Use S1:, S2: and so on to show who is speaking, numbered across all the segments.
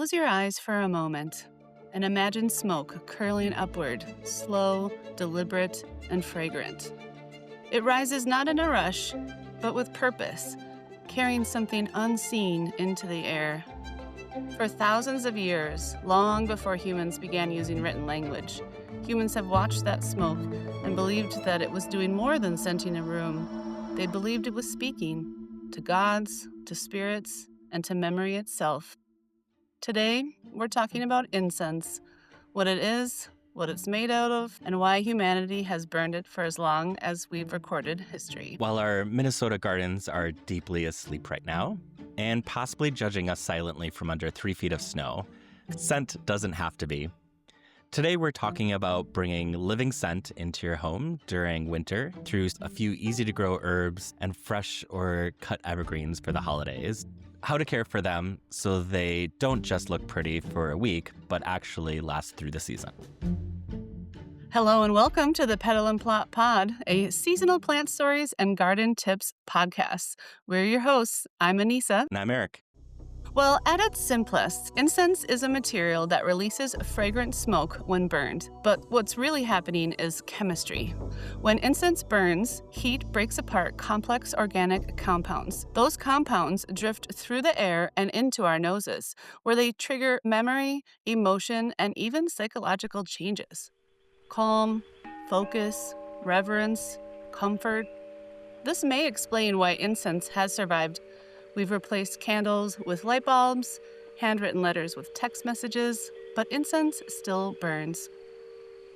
S1: Close your eyes for a moment and imagine smoke curling upward, slow, deliberate, and fragrant. It rises not in a rush, but with purpose, carrying something unseen into the air. For thousands of years, long before humans began using written language, humans have watched that smoke and believed that it was doing more than scenting a room. They believed it was speaking to gods, to spirits, and to memory itself. Today, we're talking about incense, what it is, what it's made out of, and why humanity has burned it for as long as we've recorded history.
S2: While our Minnesota gardens are deeply asleep right now, and possibly judging us silently from under 3 feet of snow, scent doesn't have to be. Today we're talking about bringing living scent into your home during winter through a few easy-to-grow herbs and fresh or cut evergreens for the holidays. How to care for them so they don't just look pretty for a week, but actually last through the season.
S1: Hello and welcome to the Petal and Plot Pod, a seasonal plant stories and garden tips podcast. We're your hosts. I'm Anissa.
S2: And I'm Eric.
S1: Well, at its simplest, incense is a material that releases fragrant smoke when burned. But what's really happening is chemistry. When incense burns, heat breaks apart complex organic compounds. Those compounds drift through the air and into our noses, where they trigger memory, emotion, and even psychological changes. Calm, focus, reverence, comfort. This may explain why incense has survived. We've replaced candles with light bulbs, handwritten letters with text messages, but incense still burns.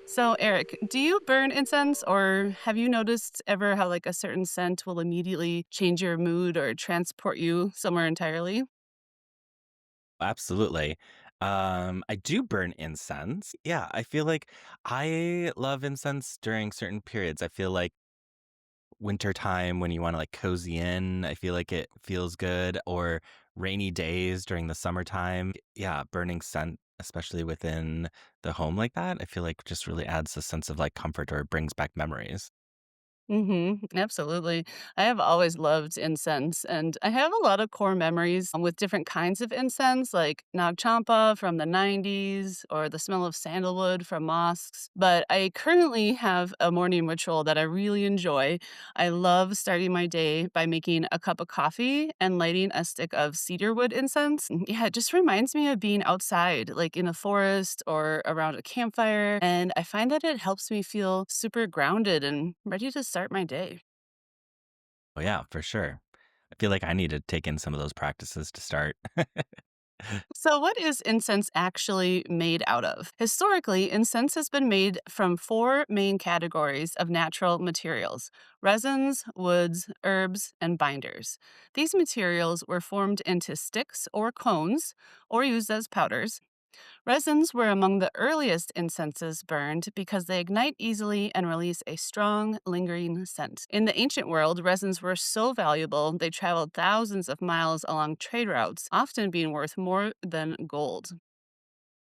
S1: So, Eric, do you burn incense, or have you noticed ever how a certain scent will immediately change your mood or transport you somewhere entirely?
S2: Absolutely. I do burn incense. Yeah, I feel like I love incense during certain periods. I feel like wintertime when you want to cozy in, I feel like it feels good, or rainy days during the summertime. Yeah, burning scent, especially within the home like that, I feel like just really adds a sense of comfort or brings back memories.
S1: Absolutely. I have always loved incense, and I have a lot of core memories with different kinds of incense, like Nag Champa from the 90s or the smell of sandalwood from mosques. But I currently have a morning ritual that I really enjoy. I love starting my day by making a cup of coffee and lighting a stick of cedarwood incense. Yeah, it just reminds me of being outside, like in a forest or around a campfire. And I find that it helps me feel super grounded and ready to start my day.
S2: Oh yeah, for sure. I feel like I need to take in some of those practices to start.
S1: So, what is incense actually made out of? Historically, incense has been made from four main categories of natural materials: resins, woods, herbs, and binders. These materials were formed into sticks or cones or used as powders. Resins were among the earliest incenses burned because they ignite easily and release a strong, lingering scent. In the ancient world, resins were so valuable they traveled thousands of miles along trade routes, often being worth more than gold.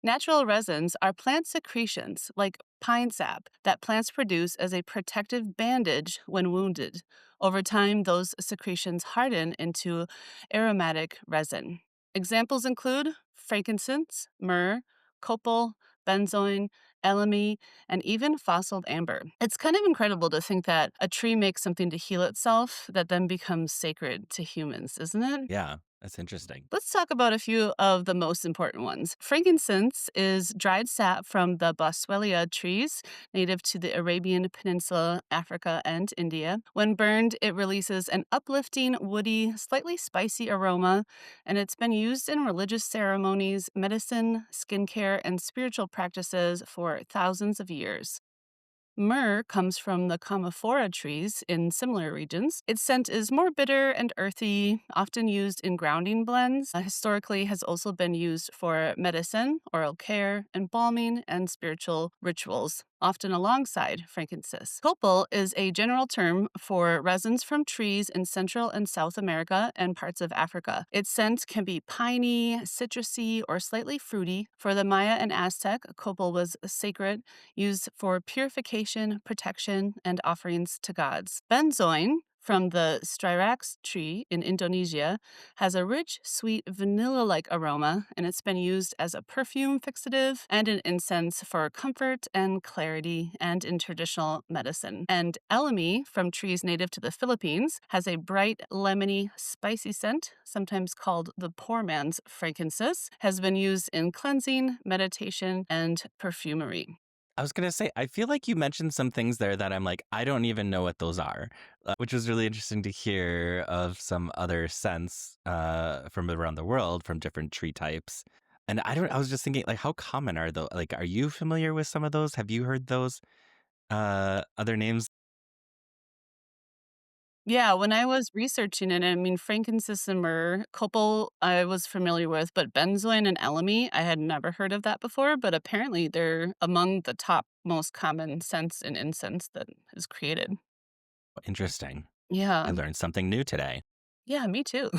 S1: Natural resins are plant secretions, like pine sap, that plants produce as a protective bandage when wounded. Over time, those secretions harden into aromatic resin. Examples include frankincense, myrrh, copal, benzoin, elemi, and even fossiled amber. It's kind of incredible to think that a tree makes something to heal itself that then becomes sacred to humans, isn't it?
S2: Yeah, that's interesting.
S1: Let's talk about a few of the most important ones. Frankincense is dried sap from the Boswellia trees, native to the Arabian Peninsula, Africa, and India. When burned, it releases an uplifting, woody, slightly spicy aroma, and it's been used in religious ceremonies, medicine, skincare, and spiritual practices for thousands of years. Myrrh comes from the Commiphora trees in similar regions. Its scent is more bitter and earthy, often used in grounding blends. Historically has also been used for medicine, oral care, embalming, and spiritual rituals, often alongside frankincense. Copal is a general term for resins from trees in Central and South America and parts of Africa. Its scent can be piney, citrusy, or slightly fruity. For the Maya and Aztec, copal was sacred, used for purification, protection, and offerings to gods. Benzoin from the styrax tree in Indonesia has a rich, sweet, vanilla like aroma, and it's been used as a perfume fixative and an incense for comfort and clarity and in traditional medicine. And elemi, from trees native to the Philippines, has a bright, lemony, spicy scent, sometimes called the poor man's frankincense, has been used in cleansing, meditation, and perfumery.
S2: I was gonna say, I feel like you mentioned some things there that I'm like, I don't even know what those are, which was really interesting to hear of some other scents from around the world from different tree types. And I was just thinking, like, how common are those? Like, are you familiar with some of those? Have you heard those other names?
S1: Yeah, when I was researching it, I mean, frankincense and myrrh, copal I was familiar with, but benzoin and elemi, I had never heard of that before, but apparently they're among the top most common scents in incense that is created.
S2: Interesting. I
S1: Yeah.
S2: learned something new today.
S1: Yeah, me too.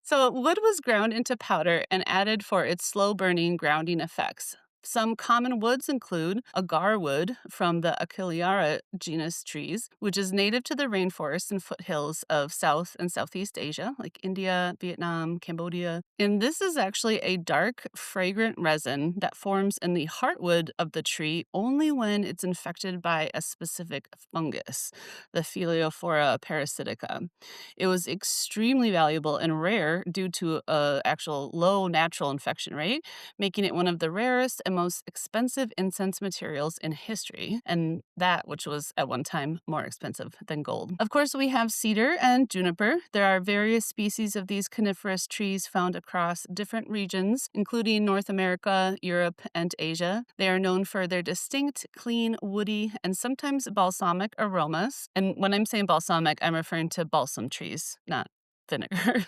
S1: So, wood was ground into powder and added for its slow burning grounding effects. Some common woods include agar wood from the Achilleara genus trees, which is native to the rainforests and foothills of South and Southeast Asia, like India, Vietnam, Cambodia. And this is actually a dark, fragrant resin that forms in the heartwood of the tree only when it's infected by a specific fungus, the Phyllophora parasitica. It was extremely valuable and rare due to a actual low natural infection rate, making it one of the rarest and most expensive incense materials in history, and that which was at one time more expensive than gold. Of course, we have cedar and juniper. There are various species of these coniferous trees found across different regions, including North America, Europe, and Asia. They are known for their distinct, clean, woody, and sometimes balsamic aromas. And when I'm saying balsamic, I'm referring to balsam trees, not vinegar.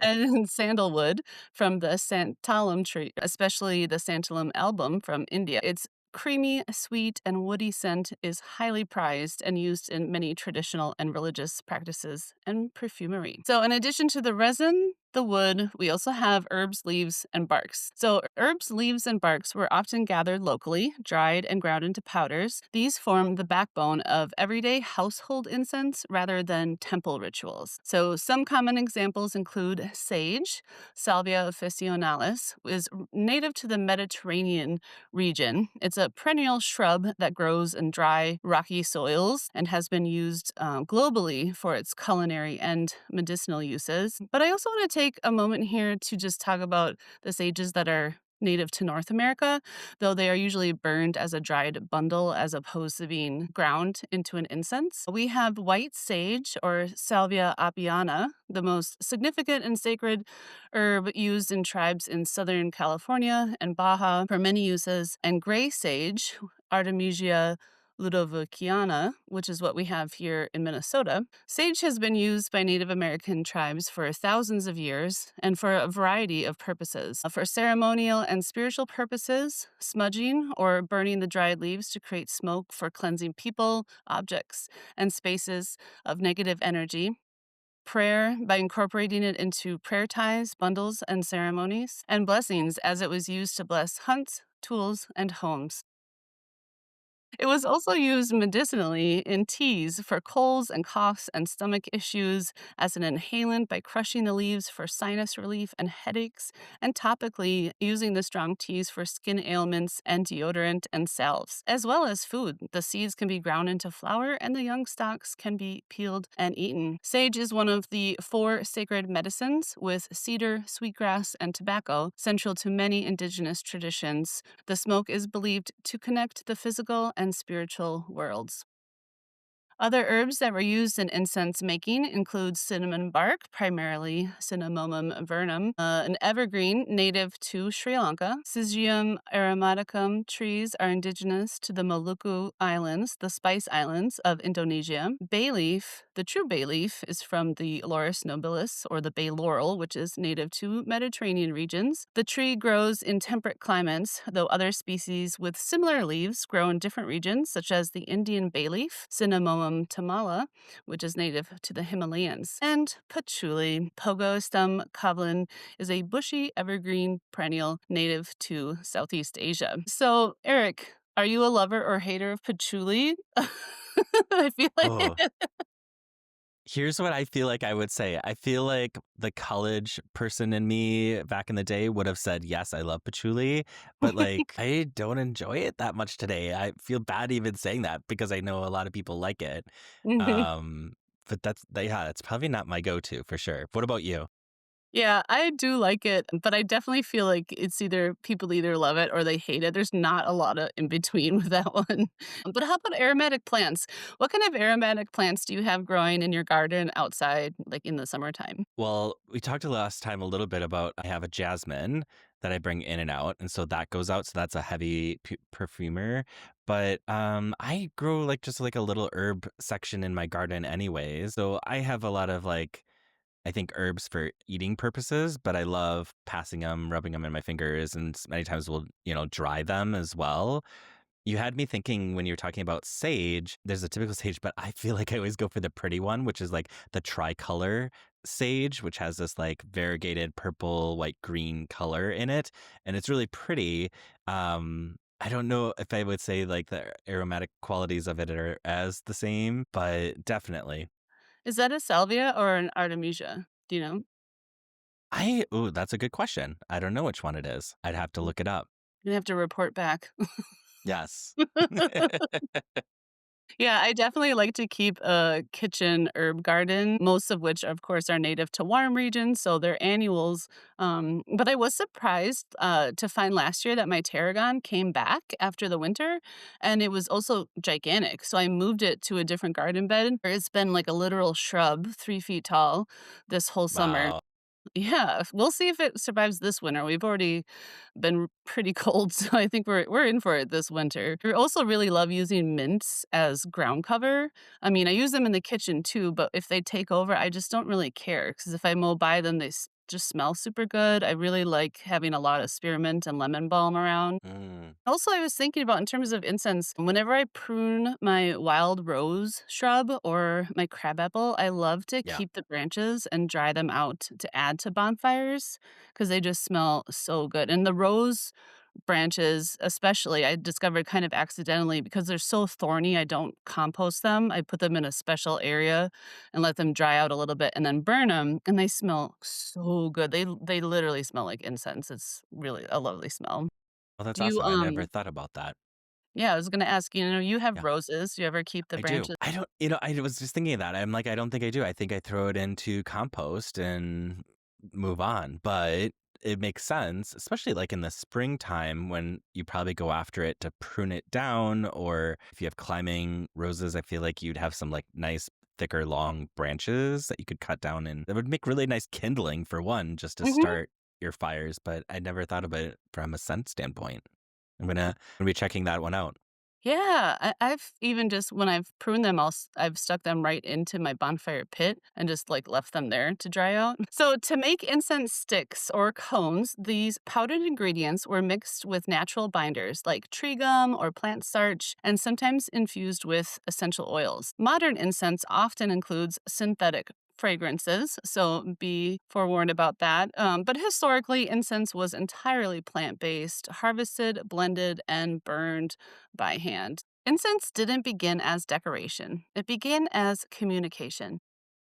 S1: And sandalwood from the santalum tree, especially the santalum album from India. Its creamy, sweet, and woody scent is highly prized and used in many traditional and religious practices and perfumery. So, in addition to the resin, the wood, we also have herbs, leaves, and barks. So, herbs, leaves, and barks were often gathered locally, dried, and ground into powders. These form the backbone of everyday household incense rather than temple rituals. So, some common examples include sage, Salvia officinalis, is native to the Mediterranean region. It's a perennial shrub that grows in dry, rocky soils and has been used globally for its culinary and medicinal uses. But I also want to take a moment here to just talk about the sages that are native to North America, though they are usually burned as a dried bundle as opposed to being ground into an incense. We have white sage or Salvia apiana, the most significant and sacred herb used in tribes in Southern California and Baja for many uses, and gray sage, Artemisia ludoviciana, which is what we have here in Minnesota. Sage has been used by Native American tribes for thousands of years and for a variety of purposes. For ceremonial and spiritual purposes, smudging or burning the dried leaves to create smoke for cleansing people, objects, and spaces of negative energy. Prayer by incorporating it into prayer ties, bundles, and ceremonies, and blessings as it was used to bless hunts, tools, and homes. It was also used medicinally in teas for colds and coughs and stomach issues, as an inhalant by crushing the leaves for sinus relief and headaches, and topically using the strong teas for skin ailments and deodorant and salves, as well as food. The seeds can be ground into flour and the young stalks can be peeled and eaten. Sage is one of the four sacred medicines, with cedar, sweetgrass, and tobacco central to many indigenous traditions. The smoke is believed to connect the physical and spiritual worlds. Other herbs that were used in incense making include cinnamon bark, primarily Cinnamomum vernum, an evergreen native to Sri Lanka. Syzygium aromaticum trees are indigenous to the Maluku Islands, the Spice Islands of Indonesia. Bay leaf, the true bay leaf, is from the Laurus nobilis, or the bay laurel, which is native to Mediterranean regions. The tree grows in temperate climates, though other species with similar leaves grow in different regions, such as the Indian bay leaf, Cinnamomum tamala, which is native to the Himalayas. And patchouli, Pogostum kavlin, is a bushy evergreen perennial native to Southeast Asia. So, Eric, are you a lover or hater of patchouli? I feel like
S2: Oh, here's what I feel like I would say. I feel like the college person in me back in the day would have said, yes, I love patchouli, but like I don't enjoy it that much today. I feel bad even saying that because I know a lot of people like it.
S1: Mhm.
S2: Um, but yeah, it's probably not my go-to for sure. What about you?
S1: Yeah, I do like it, but I definitely feel like it's either people either love it or they hate it. There's not a lot of in between with that one. But how about aromatic plants? What kind of aromatic plants do you have growing in your garden outside, like in the summertime?
S2: Well, we talked last time a little bit about I have a jasmine that I bring in and out, and so that goes out. So that's a heavy perfumer. But I grow like just like a little herb section in my garden, anyways. So I have a lot of like I think herbs for eating purposes, but I love passing them, rubbing them in my fingers, and many times we'll dry them as well. You had me thinking when you were talking about sage, there's a typical sage, but I feel like I always go for the pretty one, which is like the tricolor sage, which has this like variegated purple, white, green color in it. And it's really pretty. I don't know if I would say like the aromatic qualities of it are as the same, but definitely.
S1: Is that a salvia or an artemisia? Do you know?
S2: Ooh, that's a good question. I don't know which one it is. I'd have to
S1: Mm,
S2: look it up.
S1: you have to report back.
S2: Yes.
S1: Yeah, I definitely like to keep a kitchen herb garden, most of which, of course, are native to warm regions, so they're annuals. But I was surprised to find last year that my tarragon came back after the winter, and it was also gigantic. So I moved it to a different garden bed. It's been like a literal shrub, 3 feet tall, this whole summer.
S2: Wow.
S1: Yeah, we'll see if it survives this winter. We've already been pretty cold, so I think we're in for it this winter. We also really love using mints as ground cover. I mean, I use them in the kitchen too, but if they take over, I just don't really care because if I mow by them, they just smell super good. I really like having a lot of spearmint and lemon balm around.
S2: Mm,
S1: Also, I was thinking about in terms of incense, whenever I prune my wild rose shrub or my crabapple, I love to
S2: yeah.
S1: keep the branches and dry them out to add to bonfires because they just smell so good. And the rose branches, especially, I discovered kind of accidentally because they're so thorny, I don't compost them. I put them in a special area and let them dry out a little bit and then burn them, and they smell so good. They literally smell like incense. It's really a lovely smell.
S2: Well, that's
S1: Do you,
S2: awesome. I never thought about that.
S1: yeah, I was gonna ask, you have
S2: Yeah,
S1: roses. Do you ever keep the
S2: I do.
S1: branches?
S2: I don't, I was just thinking of that. I'm like, I don't think I do. I think I throw it into compost and move on. But it makes sense, especially like in the springtime when you probably go after it to prune it down. Or if you have climbing roses, I feel like you'd have some like nice, thicker, long branches that you could cut down and that would make really nice kindling for one, just to
S1: Mhm.
S2: start your fires. But I never thought about it from a scent standpoint. I'm gonna be checking that one out.
S1: Yeah, I've even just when I've pruned them, I've stuck them right into my bonfire pit and just, like, left them there to dry out. So, to make incense sticks or cones, these powdered ingredients were mixed with natural binders like tree gum or plant starch and sometimes infused with essential oils. Modern incense often includes synthetic fragrances, so be forewarned about that. But historically, incense was entirely plant based, harvested, blended, and burned by hand. Incense didn't begin as decoration, it began as communication.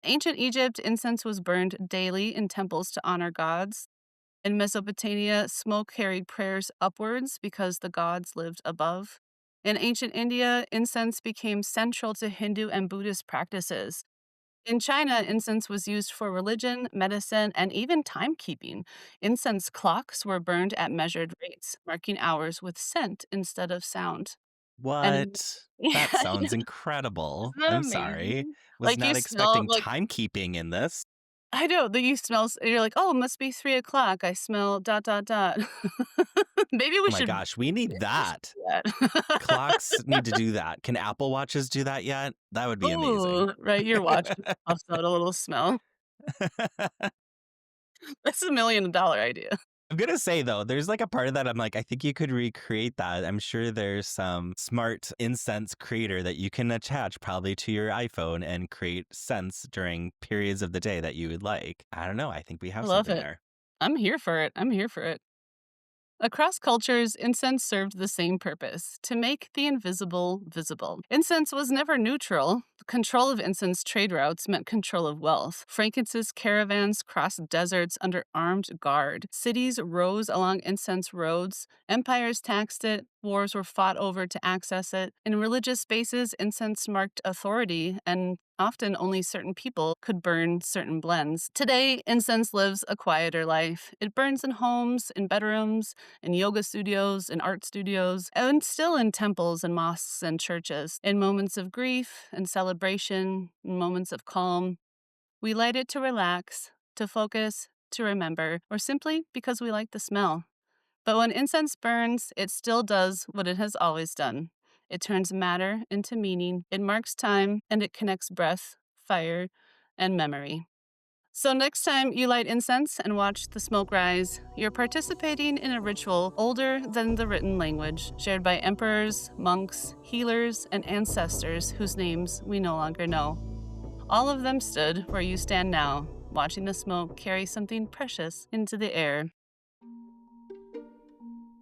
S1: Ancient Egypt, incense was burned daily in temples to honor gods. In Mesopotamia, smoke carried prayers upwards because the gods lived above. In ancient India, incense became central to Hindu and Buddhist practices. In China, incense was used for religion, medicine, and even timekeeping. Incense clocks were burned at measured rates, marking hours with scent instead of sound. And
S2: What?
S1: yeah,
S2: That
S1: I
S2: sounds
S1: know,
S2: incredible.
S1: isn't that
S2: I'm sorry.
S1: amazing?
S2: Was
S1: Like, you
S2: not
S1: smell
S2: expecting
S1: like
S2: timekeeping in this.
S1: I know that you smell you're like, "Oh, it must be 3 o'clock. I smell dot, dot, dot." Maybe we
S2: Oh my
S1: should
S2: gosh, we need
S1: maybe we should
S2: that.
S1: do that.
S2: Clocks need to do that. Can Apple Watches do that yet? That would be amazing.
S1: Ooh, right, your watch puffs out a little smell. That's $1,000,000 idea.
S2: I'm gonna say though, there's like a part of that I'm like, I think you could recreate that. I'm sure there's some smart incense creator that you can attach probably to your iPhone and create scents during periods of the day that you would like. I don't know. I think we
S1: I
S2: have
S1: love
S2: something
S1: it.
S2: there.
S1: I'm here for it. I'm here for it. Across cultures, incense served the same purpose to make the invisible visible. Incense was never neutral. Control of incense trade routes meant control of wealth. Frankincense caravans crossed deserts under armed guard. Cities rose along incense roads. Empires taxed it. Wars were fought over to access it. In religious spaces, incense marked authority, and often only certain people could burn certain blends. Today, incense lives a quieter life. It burns in homes, in bedrooms, in yoga studios, in art studios, and still in temples and mosques and churches. In moments of grief and celebration, in moments of calm, we light it to relax, to focus, to remember, or simply because we like the smell. But when incense burns, it still does what it has always done. It turns matter into meaning, it marks time, and it connects breath, fire, and memory. So, next time you light incense and watch the smoke rise, you're participating in a ritual older than the written language, shared by emperors, monks, healers, and ancestors whose names we no longer know. All of them stood where you stand now, watching the smoke carry something precious into the air.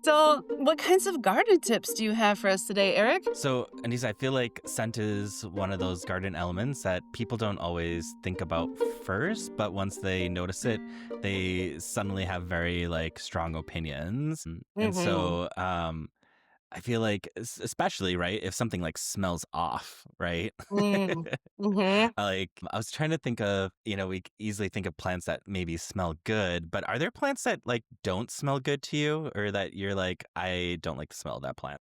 S1: So, what kinds of garden tips do you have for us today, Eric?
S2: So, Anissa, I feel like scent is one of those garden elements that people don't always think about first, but once they notice it, they suddenly have very like strong opinions. And
S1: Mm-hmm.
S2: so, I feel like, especially right, if something like smells off, right?
S1: Mm. Mm-hmm.
S2: Like I was trying to think of, we easily think of plants that maybe smell good, but are there plants that like don't smell good to you, or that you're like, I don't like the smell of that plant?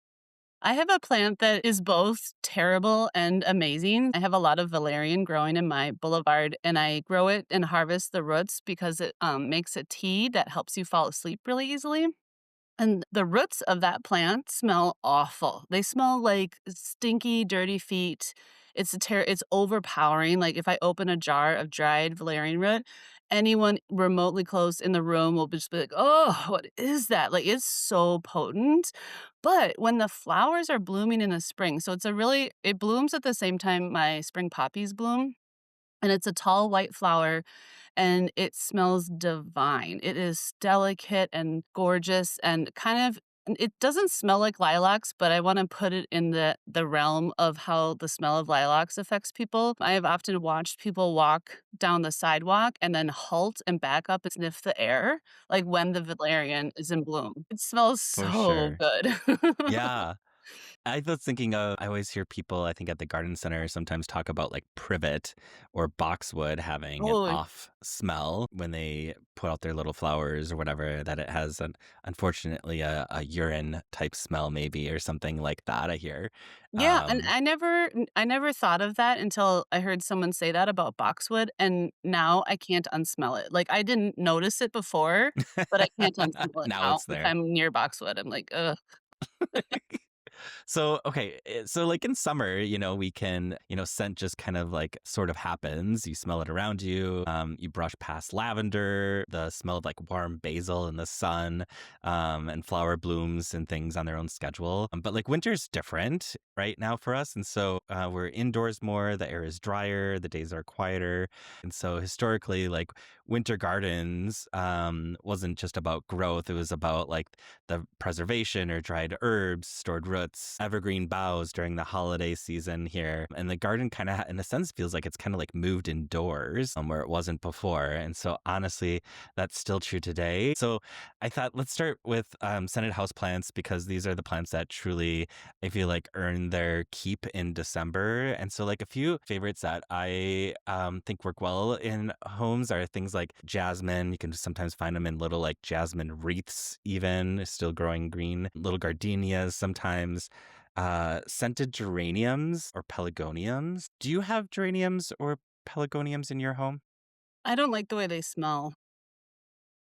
S1: I have a plant that is both terrible and amazing. I have a lot of valerian growing in my boulevard, and I grow it and harvest the roots because it makes a tea that helps you fall asleep really easily. And the roots of that plant smell awful. They smell like stinky, dirty feet. It's overpowering. Like if I open a jar of dried valerian root, anyone remotely close in the room will just be like, "Oh, what is that?" Like it's so potent. But when the flowers are blooming in the spring, so it blooms at the same time my spring poppies bloom, and it's a tall white flower and it smells divine. It is delicate and gorgeous and it doesn't smell like lilacs, but I wanna put it in the realm of how the smell of lilacs affects people. I have often watched people walk down the sidewalk and then halt and back up and sniff the air, like, when the valerian is in bloom. It smells
S2: For
S1: so
S2: sure.
S1: good.
S2: Yeah. I was thinking of, I always hear people, I think at the garden center, sometimes talk about like privet or boxwood having an
S1: Oh,
S2: off smell when they put out their little flowers or whatever, that it has unfortunately a urine type smell, maybe, or something like that, I hear.
S1: yeah, and
S2: Um,
S1: I never thought of that until I heard someone say that about boxwood, and now I can't unsmell it. Like, I didn't notice it before, but I can't unsmell it
S2: now
S1: now
S2: it's
S1: if
S2: there.
S1: I'm near boxwood. I'm like, "Ugh."
S2: So, okay. So, like in summer, we can, scent just kind of like sort of happens. You smell it around you. You brush past lavender, the smell of like warm basil in the sun, and flower blooms and things on their own schedule. But like winter's different right now for us. And so we're indoors more. The air is drier. The days are quieter. And so historically, like winter gardens wasn't just about growth, it was about like the preservation or dried herbs, stored roots, evergreen boughs during the holiday season here. And the garden kind of, in a sense, feels like it's kind of like moved indoors where it wasn't before. And so, honestly, that's still true today. So, I thought let's start with scented houseplants because these are the plants that truly, I feel like, earn their keep in December. And so, like, a few favorites that I think work well in homes are things like jasmine. You can sometimes find them in little, like, jasmine wreaths, even still growing green, little gardenias sometimes. Scented geraniums or pelargoniums. Do you have geraniums or pelargoniums in your home?
S1: I don't like the way they smell.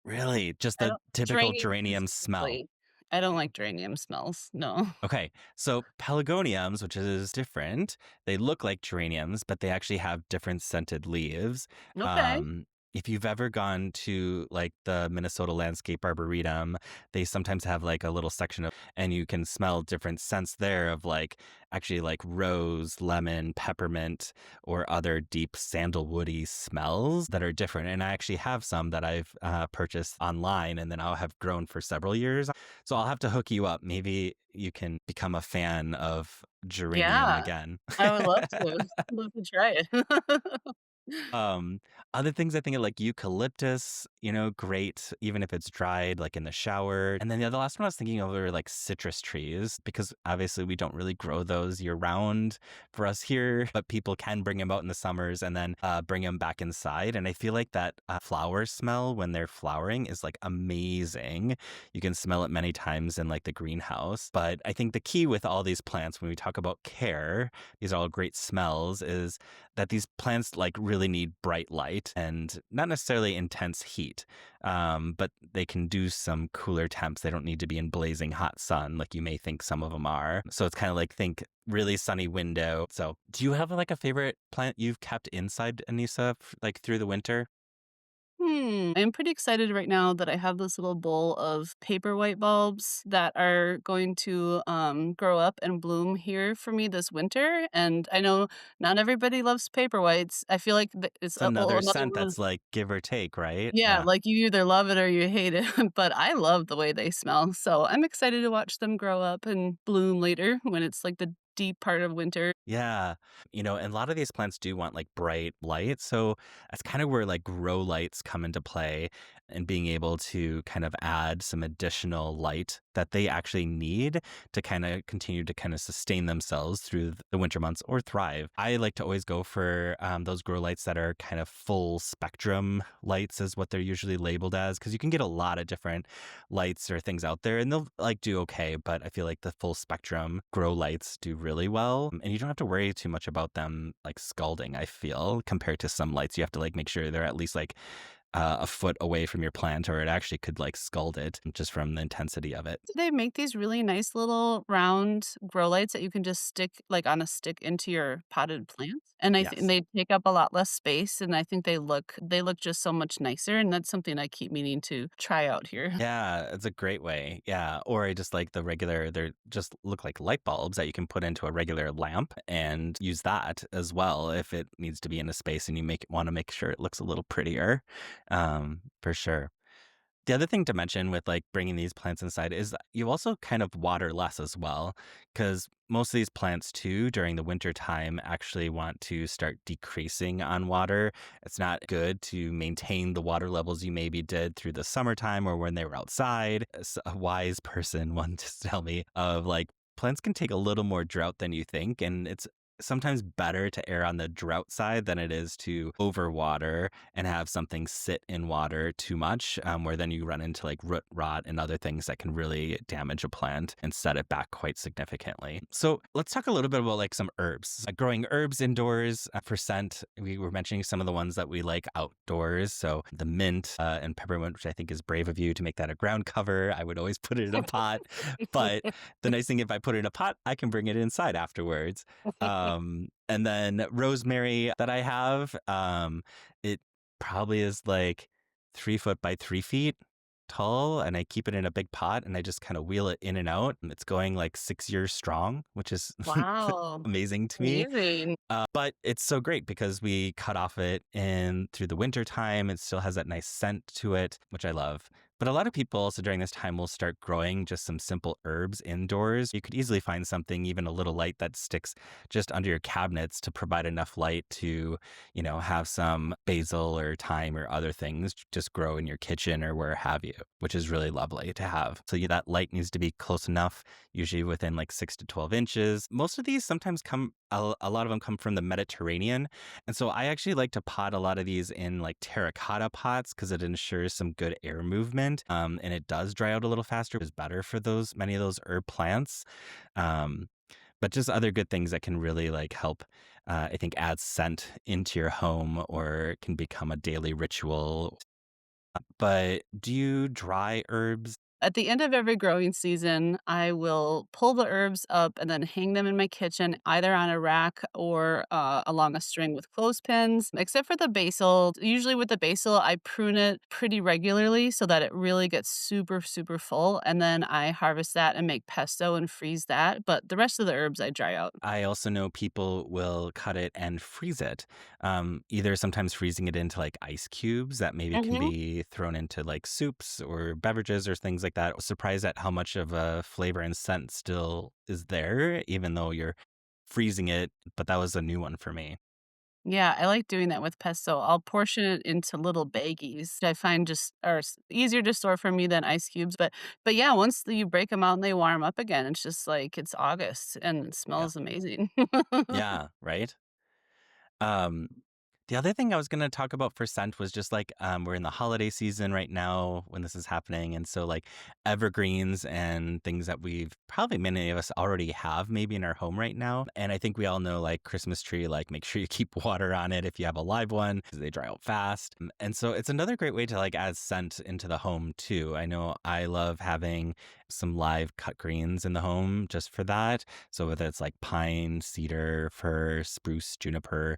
S2: Really? Just
S1: I
S2: the
S1: don't
S2: typical
S1: geranium
S2: geranium smell?
S1: specifically. I don't like geranium smells, no.
S2: Okay, so pelargoniums, which is different, they look like geraniums, but they actually have different scented leaves.
S1: Okay.
S2: If you've ever gone to like the Minnesota Landscape Arboretum, they sometimes have like a little section of, and you can smell different scents there of like actually like rose, lemon, peppermint, or other deep sandalwoody smells that are different. And I actually have some that I've purchased online and then I'll have grown for several years. So I'll have to hook you up. Maybe you can become a fan of geranium
S1: Yeah,
S2: again.
S1: I would love to. Love to try it.
S2: Um, Other things I think of like eucalyptus, great, even if it's dried, like in the shower. And then the last one I was thinking of are like citrus trees, because obviously we don't really grow those year round for us here, but people can bring them out in the summers and then bring them back inside. And I feel like that flower smell when they're flowering is like amazing. You can smell it many times in like the greenhouse. But I think the key with all these plants, when we talk about care, these are all great smells, is that these plants like really need bright light and not necessarily intense heat, but they can do some cooler temps. They don't need to be in blazing hot sun like you may think some of them are. So it's kind of like think really sunny window. So do you have like a favorite plant you've kept inside, Anissa, like through the winter?
S1: I'm pretty excited right now that I have this little bowl of paper white bulbs that are going to, grow up and bloom here for me this winter, and I know not everybody loves paper whites. I feel like it's
S2: It's
S1: a well,
S2: another
S1: another
S2: scent
S1: one of
S2: that's like give or take, right?
S1: yeah,
S2: Yeah.
S1: like, you either love it or you hate it, but I love the way they smell, so I'm excited to watch them grow up and bloom later when it's, like, the deep part of winter.
S2: Yeah. And a lot of these plants do want like bright light. So that's kind of where like grow lights come into play and being able to kind of add some additional light that they actually need to kind of continue to kind of sustain themselves through the winter months or thrive. I like to always go for those grow lights that are kind of full spectrum lights, is what they're usually labeled as, because you can get a lot of different lights or things out there and they'll like do okay, but I feel like the full spectrum grow lights do really well, and you don't have to worry too much about them like scalding, I feel, compared to some lights. You have to like make sure they're at least like a foot away from your plant or it actually could like scald it just from the intensity of it.
S1: They make these really nice little round grow lights that you can just stick, like, on a stick into your potted plants, and
S2: Yes.
S1: they take up a lot less space, and I think they look just so much nicer, and that's something I keep meaning to try out here.
S2: Yeah, it's a great way. Yeah. Or I just like the regular, they're just look like light bulbs that you can put into a regular lamp and use that as well if it needs to be in a space and you make want to make sure it looks a little prettier. For sure. The other thing to mention with like bringing these plants inside is that you also kind of water less as well, because most of these plants too during the winter time actually want to start decreasing on water. It's not good to maintain the water levels you maybe did through the summertime or when they were outside. A wise person once tell me of like plants can take a little more drought than you think, and it's sometimes better to err on the drought side than it is to overwater and have something sit in water too much, where then you run into like root rot and other things that can really damage a plant and set it back quite significantly. So let's talk a little bit about like some herbs. Growing herbs indoors for scent. We were mentioning some of the ones that we like outdoors. So the mint and peppermint, which I think is brave of you to make that a ground cover. I would always put it in a pot. But the nice thing, if I put it in a pot, I can bring it inside afterwards. And then rosemary that I have, it probably is like 3 foot by 3 feet tall, and I keep it in a big pot and I just kind of wheel it in and out. And it's going like 6 years strong, which is
S1: Wow,
S2: amazing to me.
S1: amazing.
S2: But it's so great because we cut off it in through the winter time. It still has that nice scent to it, which I love. But a lot of people also during this time will start growing just some simple herbs indoors. You could easily find something, even a little light that sticks just under your cabinets to provide enough light to, have some basil or thyme or other things just grow in your kitchen or where have you, which is really lovely to have. So that light needs to be close enough, usually within like 6 to 12 inches. Most of these sometimes a lot of them come from the Mediterranean. And so I actually like to pot a lot of these in like terracotta pots because it ensures some good air movement. And it does dry out a little faster, is better for many of those herb plants. Um, but just other good things that can really like help, I think, add scent into your home or can become a daily ritual. But do you dry herbs?
S1: At the end of every growing season, I will pull the herbs up and then hang them in my kitchen, either on a rack or along a string with clothespins. Except for the basil. Usually, with the basil, I prune it pretty regularly so that it really gets super, super full. And then I harvest that and make pesto and freeze that. But the rest of the herbs I dry out.
S2: I also know people will cut it and freeze it, either sometimes freezing it into like ice cubes that maybe can
S1: Hmm.
S2: be thrown into like soups or beverages or things like that. Surprised at how much of a flavor and scent still is there, even though you're freezing it. But that was a new one for me.
S1: Yeah, I like doing that with pesto. I'll portion it into little baggies. I find just are easier to store for me than ice cubes. But yeah, once you break them out and they warm up again, it's just like it's August and it
S2: Yeah.
S1: smells amazing.
S2: Yeah. Right. Um, the other thing I was gonna talk about for scent was just like we're in the holiday season right now when this is happening, and so like evergreens and things that we've probably many of us already have maybe in our home right now. And I think we all know like Christmas tree, like make sure you keep water on it if you have a live one because they dry out fast. And so it's another great way to like add scent into the home too. I know I love having some live cut greens in the home just for that. So whether it's like pine, cedar, fir, spruce, juniper,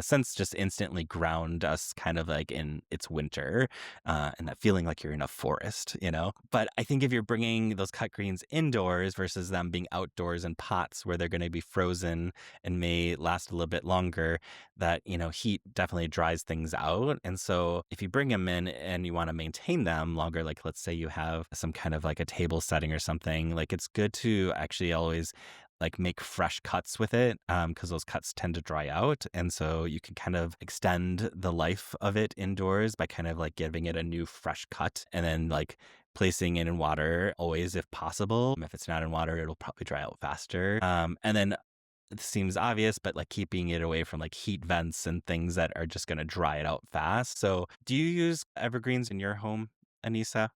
S2: scents just instantly ground us kind of like in it's winter, and that feeling like you're in a forest, you know? But I think if you're bringing those cut greens indoors versus them being outdoors in pots where they're going to be frozen and may last a little bit longer, that, heat definitely dries things out. And so if you bring them in and you want to maintain them longer, like let's say you have some kind of like a table setting or something, like it's good to actually always like make fresh cuts with it, because those cuts tend to dry out. And so you can kind of extend the life of it indoors by kind of like giving it a new fresh cut and then like placing it in water always if possible. If it's not in water, it'll probably dry out faster. And then it seems obvious, but like keeping it away from like heat vents and things that are just going to dry it out fast. So, do you use evergreens in your home, Anissa?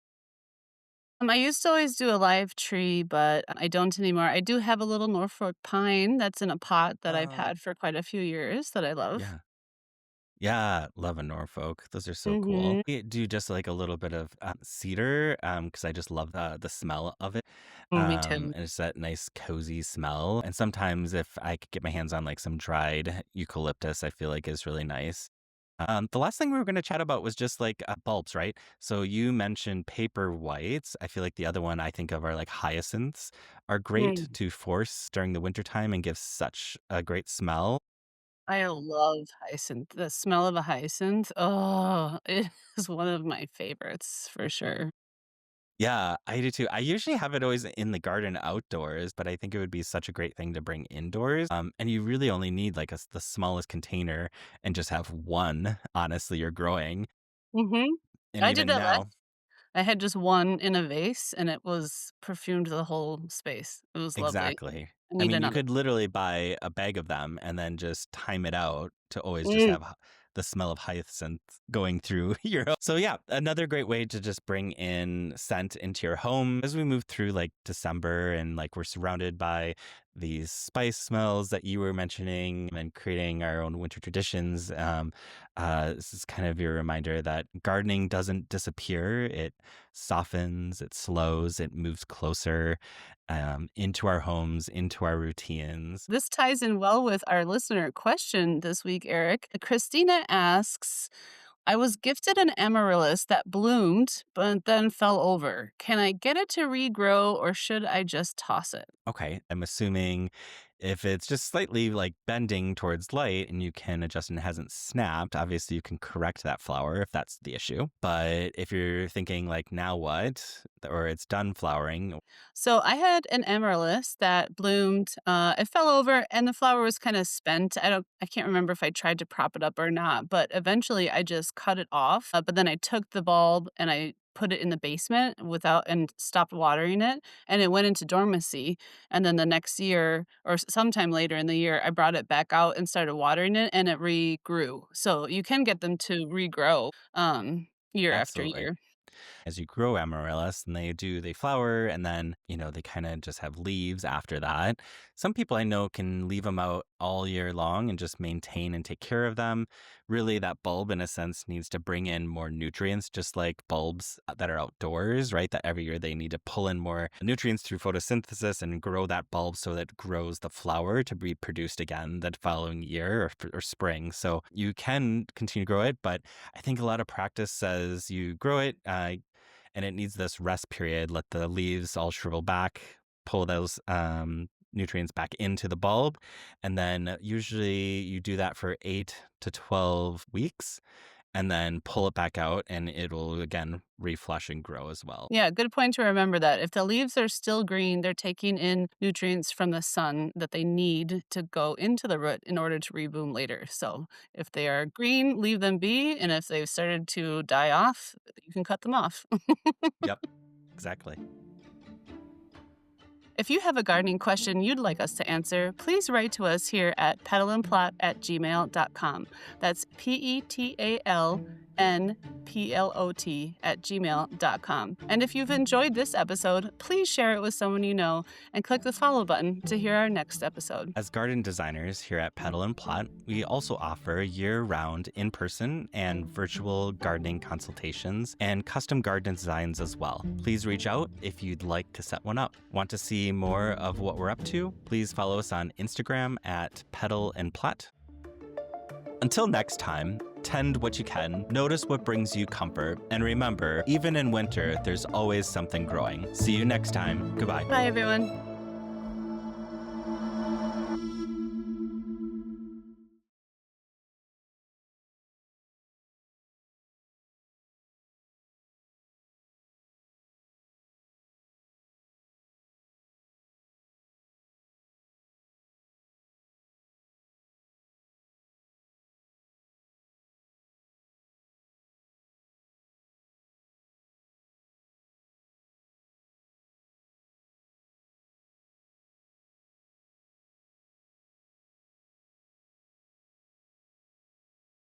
S1: I used to always do a live tree, but I don't anymore. I do have a little Norfolk pine that's in a pot that I've
S2: Oh,
S1: had for quite a few years that I love.
S2: yeah. Yeah, love a Norfolk. Those are so cool.
S1: Mhm.
S2: I do just like a little bit of cedar, because I just love the smell of it.
S1: Mm, me too.
S2: And it's that nice cozy smell. And sometimes if I could get my hands on like some dried eucalyptus, I feel like is really nice. The last thing we were going to chat about was just like bulbs, right? So you mentioned paper whites. I feel like the other one I think of are like hyacinths are great
S1: Mm.
S2: to force during the wintertime and give such a great smell.
S1: I love hyacinth. The smell of a hyacinth, oh, it is one of my favorites for sure.
S2: Yeah, I do too. I usually have it always in the garden outdoors, but I think it would be such a great thing to bring indoors. And you really only need like the smallest container and just have one, honestly, you're growing.
S1: Mhm.
S2: And
S1: I did
S2: even
S1: that last.
S2: now,
S1: I had just one in a vase, and it was perfumed the whole space. It was lovely.
S2: exactly.
S1: I
S2: I
S1: need
S2: mean, you
S1: another.
S2: could literally buy a bag of them and then just time it out to always just
S1: Mm.
S2: have the smell of hyacinth going through your home. So yeah, another great way to just bring in scent into your home as we move through like December and like we're surrounded by these spice smells that you were mentioning and creating our own winter traditions. This is kind of your reminder that gardening doesn't disappear. It softens, it slows, it moves closer, into our homes, into our routines.
S1: This ties in well with our listener question this week, Eric. Christina asks, I was gifted an amaryllis that bloomed but then fell over. Can I get it to regrow or should I just toss it?
S2: Okay, I'm assuming if it's just slightly like bending towards light and you can adjust and it hasn't snapped, obviously you can correct that flower if that's the issue. But if you're thinking like, now what? Or it's done flowering.
S1: So I had an amaryllis that bloomed. It fell over and the flower was kind of spent. I can't remember if I tried to prop it up or not, but eventually I just cut it off. But then I took the bulb and I put it in the basement without and stopped watering it, and it went into dormancy. And then the next year or sometime later in the year, I brought it back out and started watering it, and it regrew. So you can get them to regrow year after
S2: Absolutely.
S1: year.
S2: As you grow amaryllis, and they flower, and then, they kind of just have leaves after that. Some people I know can leave them out all year long and just maintain and take care of them. Really, that bulb, in a sense, needs to bring in more nutrients, just like bulbs that are outdoors, right? That every year they need to pull in more nutrients through photosynthesis and grow that bulb so that it grows the flower to be produced again the following year or spring. So you can continue to grow it, but I think a lot of practice says you grow it and it needs this rest period. Let the leaves all shrivel back, pull those nutrients back into the bulb. And then usually you do that for 8 to 12 weeks and then pull it back out and it'll again reflush and grow as well.
S1: Yeah, good point to remember that. If the leaves are still green, they're taking in nutrients from the sun that they need to go into the root in order to reboom later. So if they are green, leave them be. And if they've started to die off, you can cut them off.
S2: Yep, exactly.
S1: If you have a gardening question you'd like us to answer, please write to us here at petalandplot@gmail.com. That's PETALNPLOT@gmail.com. And if you've enjoyed this episode, please share it with someone you know and click the follow button to hear our next episode.
S2: As garden designers here at Petal and Plot, we also offer year-round in-person and virtual gardening consultations and custom garden designs as well. Please reach out if you'd like to set one up. Want to see more of what we're up to? Please follow us on Instagram at Petal and Plot. Until next time, tend what you can, notice what brings you comfort, and remember, even in winter, there's always something growing. See you next time. Goodbye.
S1: Bye, everyone.